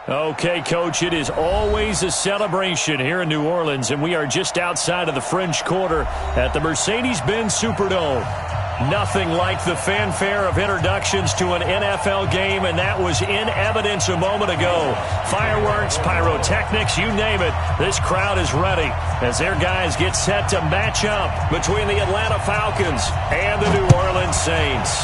Okay, Coach, it is always a celebration here in New Orleans, and we are just outside of the French Quarter at the Mercedes-Benz Superdome. Nothing like the fanfare of introductions to an NFL game, and that was in evidence a moment ago. Fireworks, pyrotechnics, you name it. This crowd is ready as their guys get set to match up between the Atlanta Falcons and the New Orleans Saints.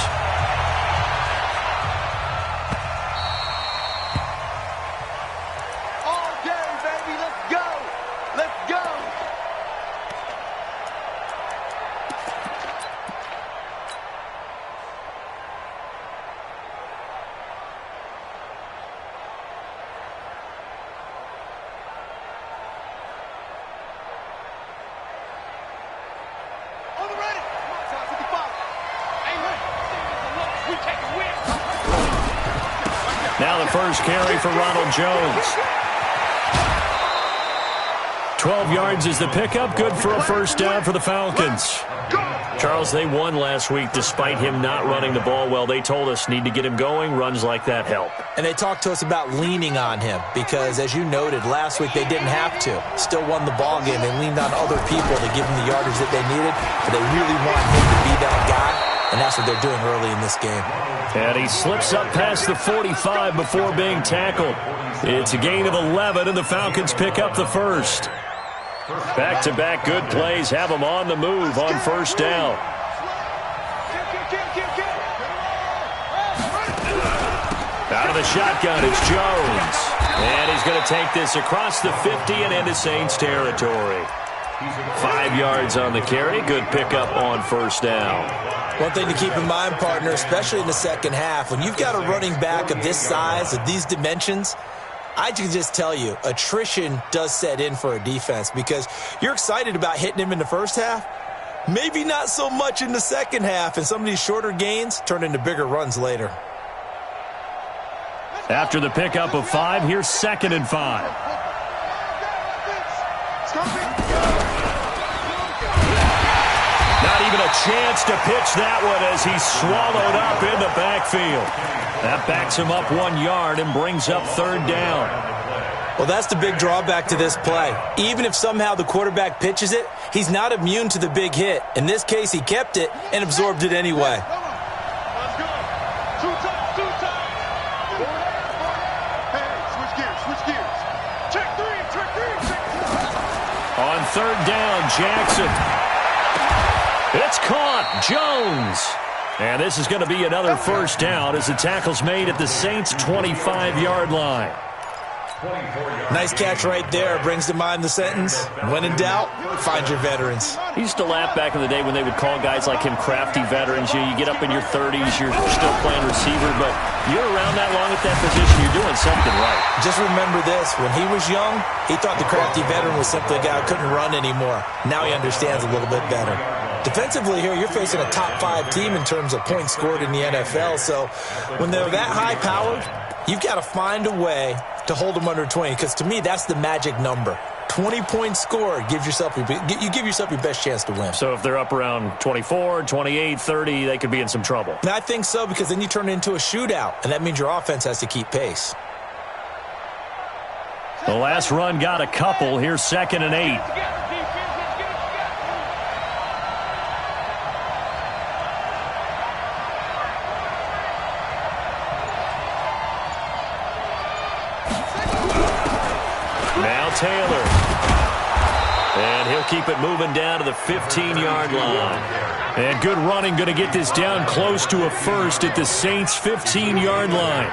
Now the first carry for Ronald Jones. 12 yards is the pickup. Good for a first down for the Falcons. Charles, they won last week despite him not running the ball well. They told us need to get him going. Runs like that help. And they talked to us about leaning on him because, as you noted, last week they didn't have to. Still won the ball game. They leaned on other people to give them the yardage that they needed, but they really want him to be that guy, and that's what they're doing early in this game. And he slips up past the 45 before being tackled. It's a gain of 11, and the Falcons pick up the first. Back-to-back good plays have them on the move on first down. Out of the shotgun, it's Jones. And he's going to take this across the 50 and into Saints territory. 5 yards on the carry. Good pickup on first down. One thing to keep in mind, partner, especially in the second half, when you've got a running back of this size, of these dimensions, I can just tell you, attrition does set in for a defense because you're excited about hitting him in the first half. Maybe not so much in the second half, and some of these shorter gains turn into bigger runs later. After the pickup of 5, here's 2nd and 5. Not even a chance to pitch that one as he's swallowed up in the backfield. That backs him up 1 yard and brings up 3rd down. Well, that's the big drawback to this play. Even if somehow the quarterback pitches it, he's not immune to the big hit. In this case, he kept it and absorbed it anyway. On 3rd down, Jackson. It's caught. Jones. And this is going to be another first down as the tackle's made at the Saints' 25-yard line. Nice catch right there. Brings to mind the sentence, when in doubt, find your veterans. He used to laugh back in the day when they would call guys like him crafty veterans. You get up in your 30s, you're still playing receiver, but you're around that long at that position, you're doing something right. Just remember this. When he was young, he thought the crafty veteran was simply a guy who couldn't run anymore. Now he understands a little bit better. Defensively here, you're facing a top-5 team in terms of points scored in the NFL, so when they're that high-powered, you've got to find a way to hold them under 20, because to me, that's the magic number. 20 points scored, you give yourself your best chance to win. So if they're up around 24, 28, 30, they could be in some trouble. And I think so, because then you turn it into a shootout, and that means your offense has to keep pace. The last run got a couple. Here's 2nd and 8. Taylor. And he'll keep it moving down to the 15-yard line. And good running, going to get this down close to a first at the Saints' 15-yard line.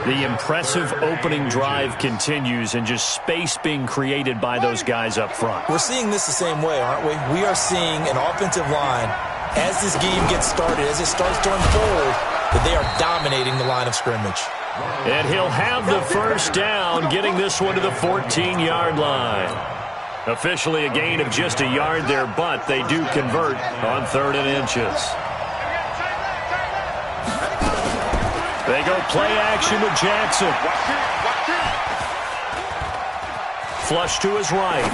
The impressive opening drive continues, and just space being created by those guys up front. We're seeing this the same way, aren't we? We are seeing an offensive line, as this game gets started, as it starts to unfold, that they are dominating the line of scrimmage. And he'll have the first down, getting this one to the 14-yard line. Officially a gain of just a yard there, but they do convert on 3rd and inches. They go play action with Jackson. Flush to his right.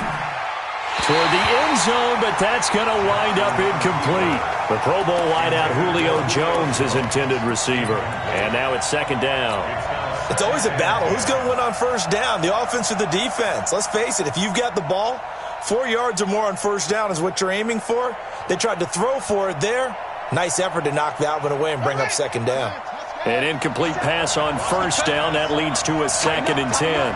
Toward the end zone, but that's going to wind up incomplete. The Pro Bowl wideout Julio Jones is intended receiver. And now it's second down. It's always a battle. Who's going to win on first down, the offense or the defense? Let's face it, if you've got the ball, 4 yards or more on first down is what you're aiming for. They tried to throw for it there. Nice effort to knock Valvin away and bring up second down. An incomplete pass on first down. That leads to a 2nd and 10.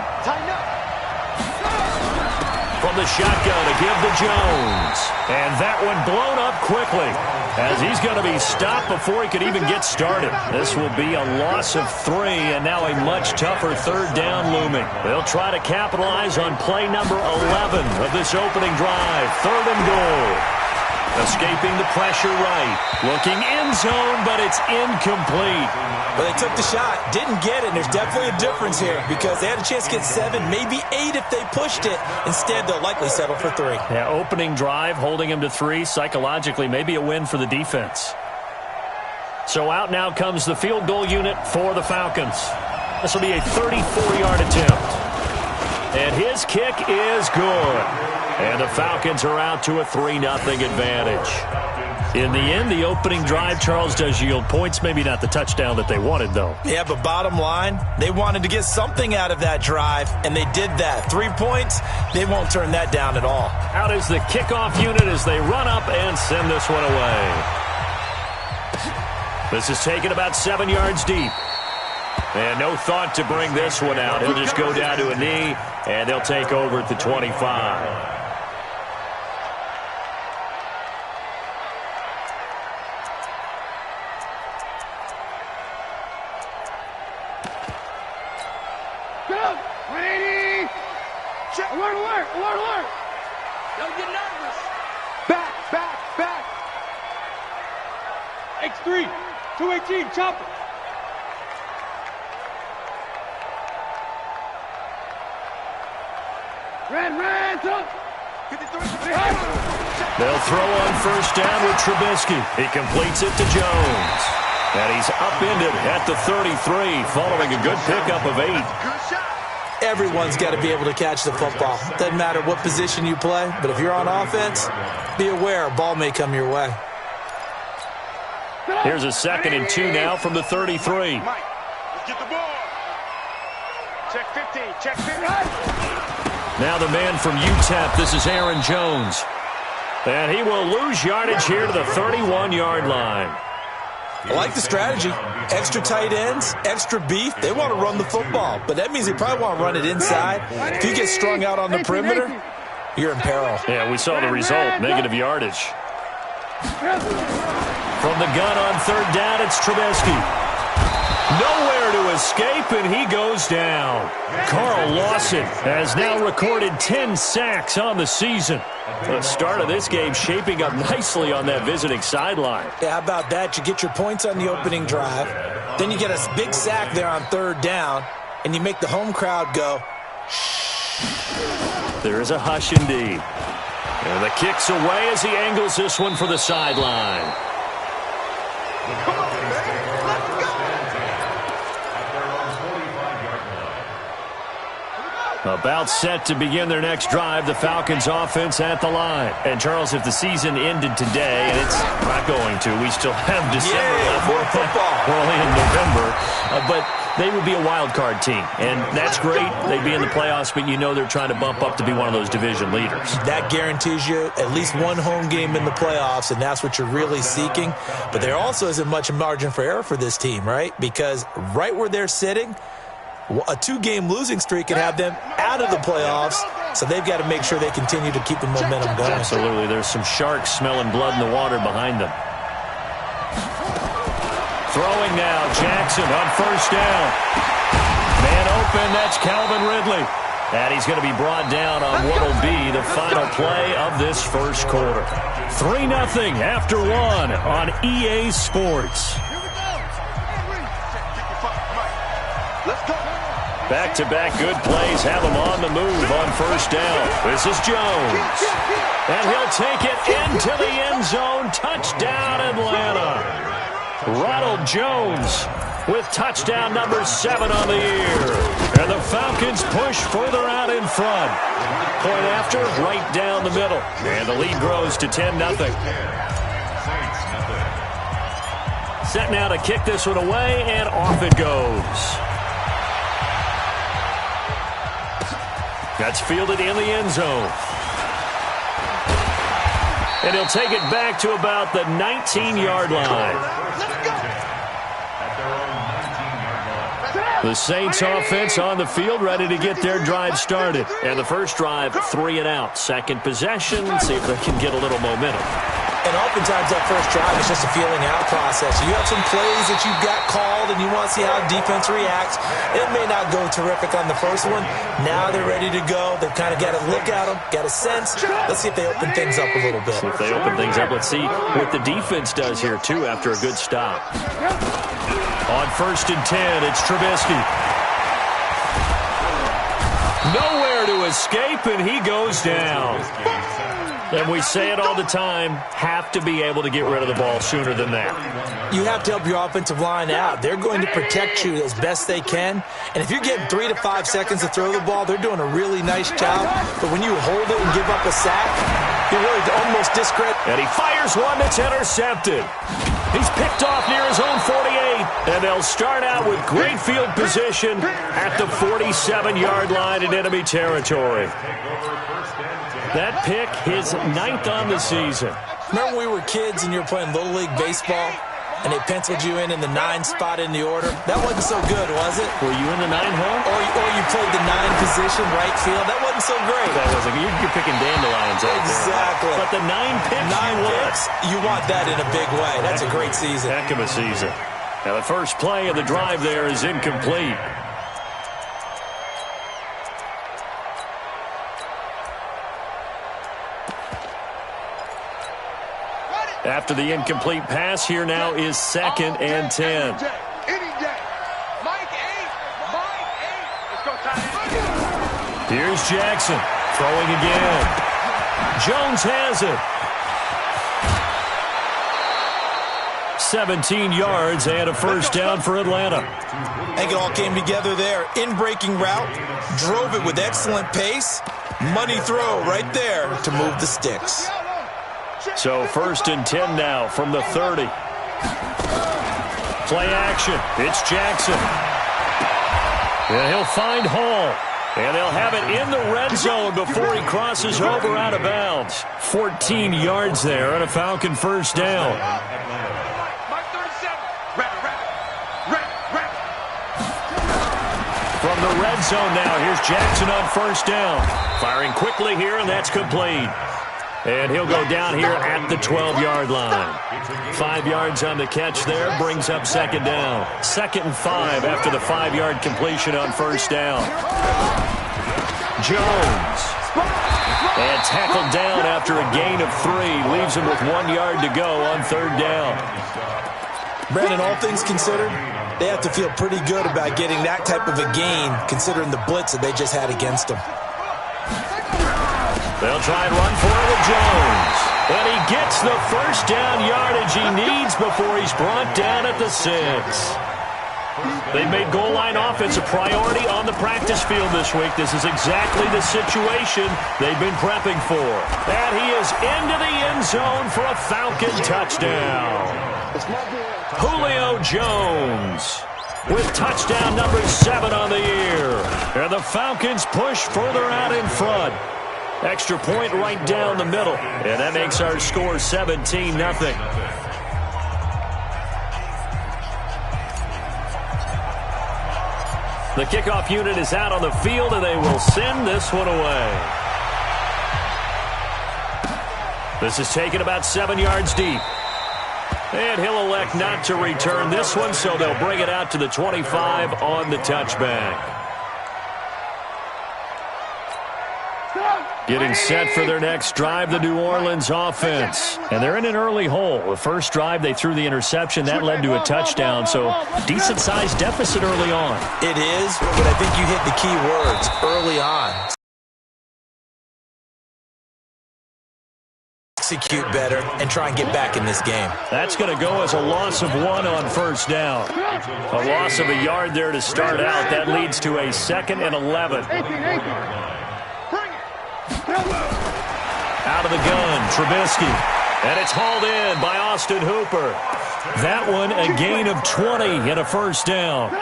From the shotgun to give to Jones. And that one blown up quickly as he's going to be stopped before he could even get started. This will be a loss of 3 and now a much tougher third down looming. They'll try to capitalize on play number 11 of this opening drive. 3rd and goal. Escaping the pressure right. Looking end zone, but it's incomplete. Well, they took the shot, didn't get it, and there's definitely a difference here because they had a chance to get 7, maybe 8 if they pushed it. Instead, they'll likely settle for 3. Yeah, opening drive, holding him to 3, psychologically, maybe a win for the defense. So out now comes the field goal unit for the Falcons. This will be a 34-yard attempt. And his kick is good. And the Falcons are out to a 3-0 advantage. In the end, the opening drive, Charles, does yield points. Maybe not the touchdown that they wanted, though. Yeah, but bottom line, they wanted to get something out of that drive, and they did that. 3 points, they won't turn that down at all. Out is the kickoff unit as they run up and send this one away. This is taken about 7 yards deep. And no thought to bring this one out. He'll just go down to a knee, and they'll take over at the 25. Alert, alert, alert, alert. Don't get nervous. Back, back, back. X3, 218, chopper. Ran, up. They'll throw on first down with Trubisky. He completes it to Jones. And he's upended at the 33, following a good pickup of 8. Good shot. Everyone's got to be able to catch the football. Doesn't matter what position you play, but if you're on offense, be aware a ball may come your way. Here's a 2nd and 2 now from the 33. Mike, let's get the ball. Check 15, check 15. Now the man from UTEP, this is Aaron Jones. And he will lose yardage here to the 31-yard line. I like the strategy. Extra tight ends, extra beef. They want to run the football, but that means they probably want to run it inside. If you get strung out on the perimeter, you're in peril. Yeah, we saw the result, negative yardage. From the gun on third down, it's Trubisky. Nowhere to escape, and he goes down. Carl Lawson has now recorded 10 sacks on the season. The start of this game shaping up nicely on that visiting sideline. Yeah, how about that? You get your points on the opening drive, then you get a big sack there on third down, and you make the home crowd go, shh. There is a hush indeed. And the kick's away as he angles this one for the sideline. Come on, man. Let's go. About set to begin their next drive, the Falcons offense at the line. And Charles, if the season ended today, and it's not going to, we still have December left. More football. We're only in November, but they would be a wild card team, and that's great. They'd be in the playoffs, but you know they're trying to bump up to be one of those division leaders. That guarantees you at least one home game in the playoffs, and that's what you're really seeking. But there also isn't much margin for error for this team, right? Because right where they're sitting, a 2-game losing streak can have them out of the playoffs, so they've got to make sure they continue to keep the momentum going. Absolutely. There's some sharks smelling blood in the water behind them. Throwing now, Jackson on first down. Man open, that's Calvin Ridley. And he's going to be brought down on what will be the final play of this first quarter. 3-0 after 1 on EA Sports. Let's go. Back-to-back good plays have him on the move on first down. This is Jones. And he'll take it into the end zone. Touchdown, Atlanta. Ronald Jones with touchdown number 7 on the year. And the Falcons push further out in front. Point after, right down the middle. And the lead grows to 10-0. Set now to kick this one away, and off it goes. That's fielded in the end zone. And he'll take it back to about the 19-yard line. The Saints offense on the field, ready to get their drive started. And the first drive, 3 and out. Second possession, see if they can get a little momentum. And oftentimes that first drive is just a feeling out process. You have some plays that you've got called and you want to see how defense reacts. It may not go terrific on the first one. Now they're ready to go. They've kind of got to look at them, got a sense. Let's see if they open things up a little bit. See if they open things up. Let's see what the defense does here, too, after a good stop. On 1st and 10, it's Trubisky. Nowhere to escape, and he goes down. And we say it all the time, have to be able to get rid of the ball sooner than that. You have to help your offensive line out. They're going to protect you as best they can. And if you're getting 3 to 5 seconds to throw the ball, they're doing a really nice job. But when you hold it and give up a sack, you really almost discredit. And he fires one that's intercepted. He's picked off near his own 48. And they'll start out with great field position at the 47-yard line in enemy territory. That pick, his 9th on the season. Remember when we were kids and you were playing Little League Baseball and they penciled you in the 9 spot in the order? That wasn't so good, was it? Were you in the 9 hole? Or you played the 9 position, right field? That wasn't so great. That wasn't. You're picking dandelions out exactly. There. But the 9 picks, 9 picks, you want that in a big way. That's a great season. Heck of a season. Now the first play of the drive there is incomplete. After the incomplete pass, here now is 2nd and 10. Here's Jackson throwing again. Jones has it. 17 yards and a first down for Atlanta. I think it all came together there. In-breaking route, drove it with excellent pace. Money throw right there to move the sticks. So 1st and 10 now from the 30. Play action. It's Jackson. And he'll find Hall. And they'll have it in the red zone before he crosses over out of bounds. 14 yards there and a Falcon first down. From the red zone now, here's Jackson on first down. Firing quickly here, and that's complete. And he'll go down here at the 12-yard line. 5 yards on the catch there, brings up 2nd down. 2nd and 5 after the 5-yard completion on first down. Jones. And tackled down after a gain of 3. Leaves him with 1 yard to go on 3rd down. Brandon, all things considered, they have to feel pretty good about getting that type of a gain, considering the blitz that they just had against them. They'll try and run for it with Jones. And he gets the first down yardage he needs before he's brought down at the 6. They've made goal line offense a priority on the practice field this week. This is exactly the situation they've been prepping for. And he is into the end zone for a Falcon touchdown. Julio Jones with touchdown number 7 on the year. And the Falcons push further out in front. Extra point right down the middle. And that makes our score 17-0. The kickoff unit is out on the field, and they will send this one away. This is taken about 7 yards deep. And he'll elect not to return this one, so they'll bring it out to the 25 on the touchback. Getting set for their next drive, the New Orleans offense. And they're in an early hole. The first drive, they threw the interception. That led to a touchdown, so decent-sized deficit early on. It is, but I think you hit the key words early on. execute better and try and get back in this game. That's going to go as a loss of 1 on first down. A loss of a yard there to start out. That leads to a 2nd and 11. Out of the gun, Trubisky. And it's hauled in by Austin Hooper. That one a gain of 20 and a first down.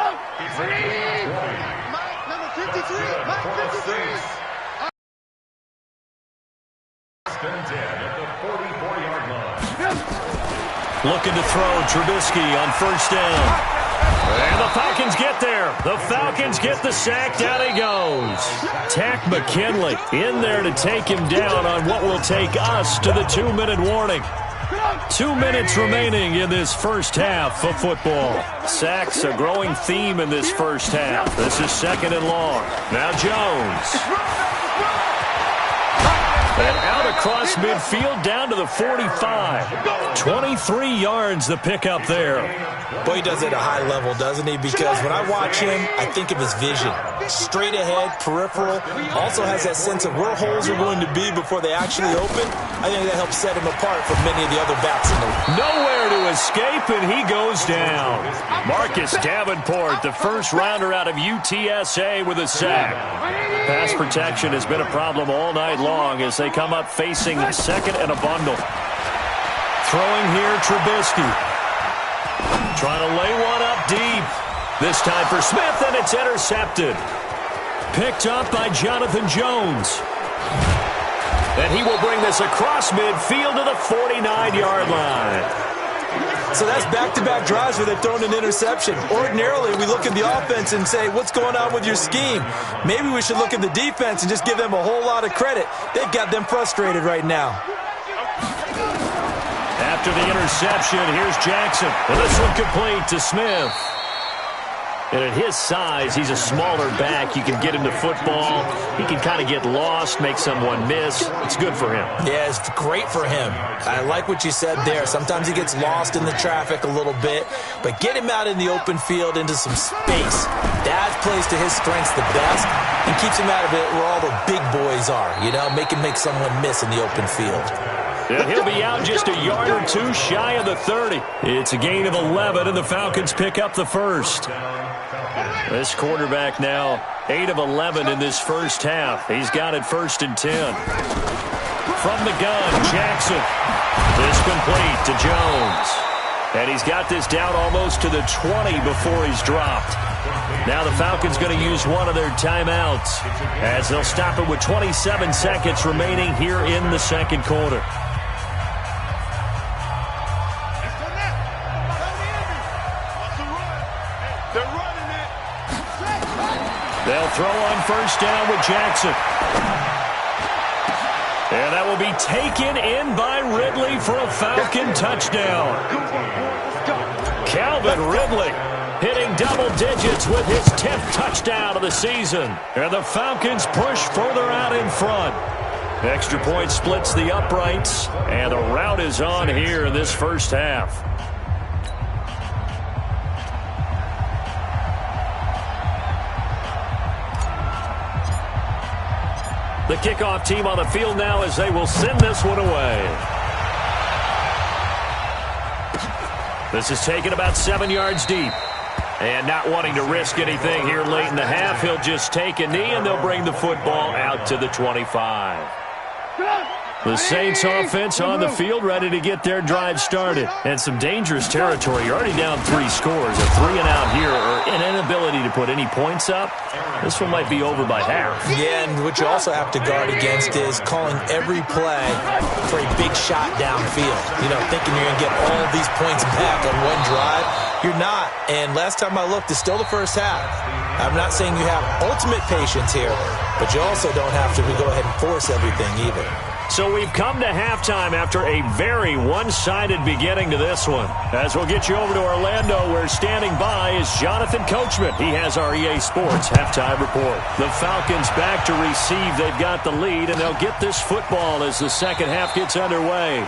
Looking to throw, Trubisky on first down. And the Falcons get there. The Falcons get the sack. Down he goes. Tack McKinley in there to take him down on what will take us to the 2-minute warning. 2 minutes remaining in this first half of football. Sacks a growing theme in this first half. This is 2nd and long. Now Jones. And out across midfield down to the 45. 23 yards the pickup there. Boy, he does it at a high level, doesn't he? Because when I watch him, I think of his vision. Straight ahead, peripheral. Also has that sense of where holes are going to be before they actually open. I think that helps set him apart from many of the other backs in the league. Nowhere to escape, and he goes down. Marcus Davenport, the first rounder out of UTSA with a sack. Pass protection has been a problem all night long as they come up facing 2nd and a bundle. Throwing here, Trubisky. Trying to lay one up deep. This time for Smith, and it's intercepted. Picked up by Jonathan Jones. And he will bring this across midfield to the 49-yard line. So that's back-to-back drives where they've thrown an interception. Ordinarily, we look at the offense and say, what's going on with your scheme? Maybe we should look at the defense and just give them a whole lot of credit. They've got them frustrated right now. After the interception, here's Jackson. And this one complete to Smith. And at his size, he's a smaller back. You can get him to football. He can kind of get lost, make someone miss. It's good for him. Yeah, it's great for him. I like what you said there. Sometimes he gets lost in the traffic a little bit. But get him out in the open field into some space. That plays to his strengths the best and keeps him out of it where all the big boys are. You know, make him make someone miss in the open field. And he'll be out just a yard or two shy of the 30. It's a gain of 11, and the Falcons pick up the first. This quarterback now 8 of 11 in this first half. He's got it 1st and 10. From the gun, Jackson. This complete to Jones. And he's got this down almost to the 20 before he's dropped. Now the Falcons going to use one of their timeouts as they'll stop it with 27 seconds remaining here in the second quarter. They'll throw on first down with Jackson. And that will be taken in by Ridley for a Falcon touchdown. Calvin Ridley hitting double digits with his 10th touchdown of the season. And the Falcons push further out in front. Extra point splits the uprights. And the rout is on here in this first half. The kickoff team on the field now as they will send this one away. This is taken about 7 yards deep. And not wanting to risk anything here late in the half, he'll just take a knee and they'll bring the football out to the 25. The Saints offense on the field ready to get their drive started. And some dangerous territory. You're already down 3 scores. A 3 and out here or an inability to put any points up. This one might be over by half. Yeah, and what you also have to guard against is calling every play for a big shot downfield. You know, thinking you're going to get all these points back on one drive. You're not. And last time I looked, it's still the first half. I'm not saying you have ultimate patience here, but you also don't have to go ahead and force everything either. So we've come to halftime after a very one-sided beginning to this one. As we'll get you over to Orlando, where standing by is Jonathan Coachman. He has our EA Sports halftime report. The Falcons back to receive. They've got the lead, and they'll get this football as the second half gets underway.